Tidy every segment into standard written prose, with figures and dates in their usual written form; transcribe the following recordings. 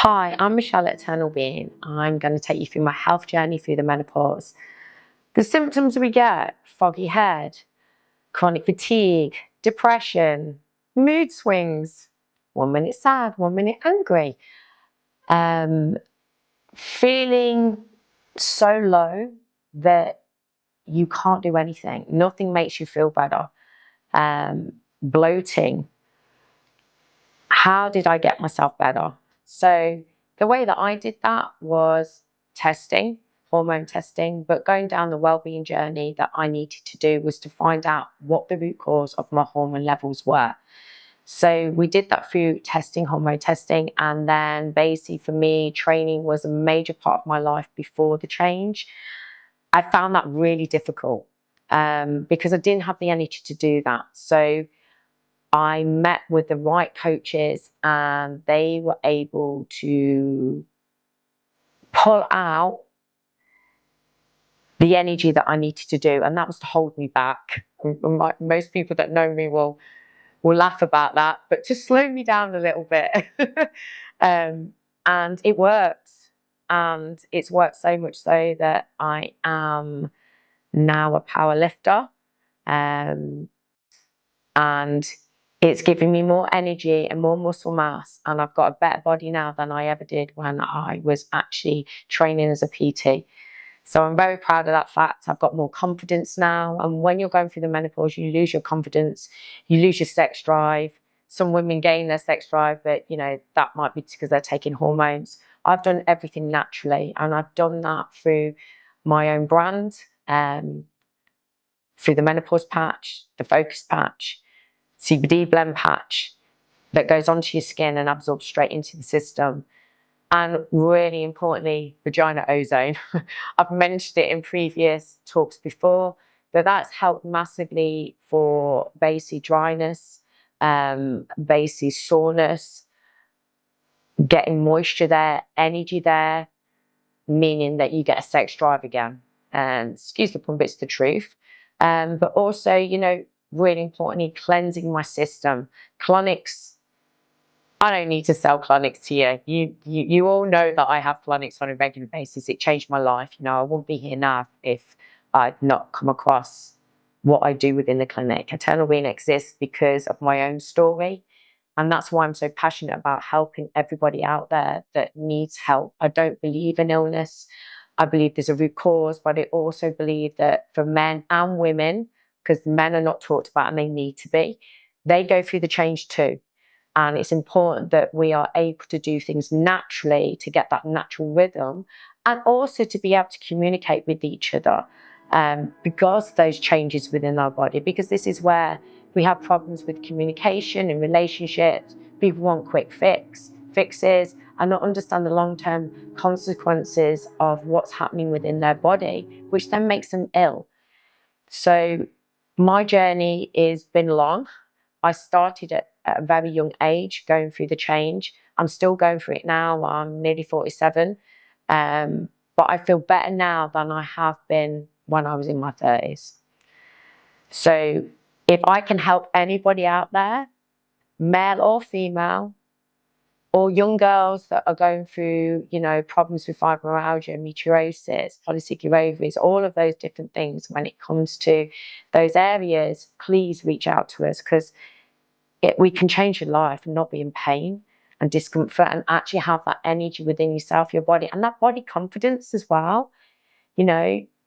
Hi, I'm Michelle at Eternal Being. I'm going to take you through my health journey through the menopause. The symptoms we get: foggy head, chronic fatigue, depression, mood swings, 1 minute sad, 1 minute angry, feeling so low that you can't do anything. Nothing makes you feel better. Bloating. How did I get myself better? So the way that I did that was testing, hormone testing, but going down the wellbeing journey that I needed to do was to find out what the root cause of my hormone levels were. So we did that through testing, hormone testing, and then basically for me, training was a major part of my life before the change. I found that really difficult because I didn't have the energy to do that. So I met with the right coaches and they were able to pull out the energy that I needed to do, and that was to hold me back. Most people that know me will laugh about that, but to slow me down a little bit. And it worked, and it's worked so much so that I am now a powerlifter. And it's giving me more energy and more muscle mass, and I've got a better body now than I ever did when I was actually training as a PT. So I'm very proud of that fact. I've got more confidence now, and when you're going through the menopause, you lose your confidence, you lose your sex drive. Some women gain their sex drive, but that might be because they're taking hormones. I've done everything naturally, and I've done that through my own brand, through the menopause patch, the focus patch, CBD blend patch that goes onto your skin and absorbs straight into the system. And really importantly, vagina ozone. I've mentioned it in previous talks before, but that's helped massively for basically dryness, basically soreness, getting moisture there, energy there, meaning that you get a sex drive again. And excuse the pun, but it's the truth. But also, really importantly, cleansing my system. Colonics. I don't need to sell colonics to you. You all know that I have colonics on a regular basis. It changed my life. I wouldn't be here now if I'd not come across what I do within the clinic. Eternal Being exists because of my own story. And that's why I'm so passionate about helping everybody out there that needs help. I don't believe in illness. I believe there's a root cause, but I also believe that for men and women, because men are not talked about and they need to be, they go through the change too. And it's important that we are able to do things naturally to get that natural rhythm, and also to be able to communicate with each other because those changes within our body, because this is where we have problems with communication and relationships. People want quick fixes and not understand the long-term consequences of what's happening within their body, which then makes them ill. So my journey has been long. I started at a very young age going through the change. I'm still going through it now. I'm nearly 47. But I feel better now than I have been when I was in my 30s. So if I can help anybody out there, male or female, or young girls that are going through, problems with fibromyalgia, meteorosis, polycystic ovaries, all of those different things, when it comes to those areas, please reach out to us, because we can change your life and not be in pain and discomfort, and actually have that energy within yourself, your body, and that body confidence as well.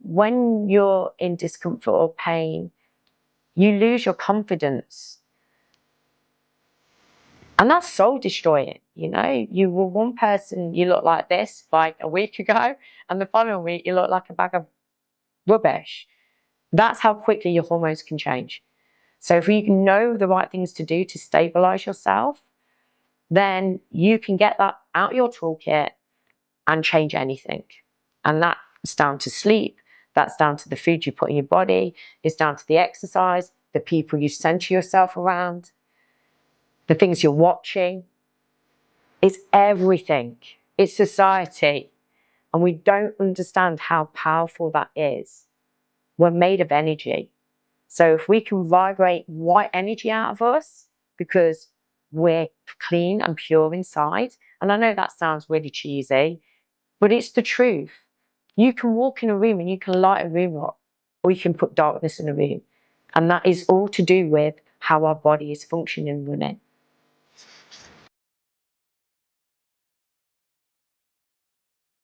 When you're in discomfort or pain, you lose your confidence. And that's soul destroying. You were one person, you look like this like a week ago, and the following week you look like a bag of rubbish. That's how quickly your hormones can change. So if you know the right things to do to stabilize yourself, then you can get that out your toolkit and change anything. And that's down to sleep, that's down to the food you put in your body, it's down to the exercise, the people you center yourself around, the things you're watching. It's everything. It's society. And we don't understand how powerful that is. We're made of energy. So if we can vibrate white energy out of us, because we're clean and pure inside, And I know that sounds really cheesy, but it's the truth. You can walk in a room and you can light a room up, or you can put darkness in a room. And that is all to do with how our body is functioning and running.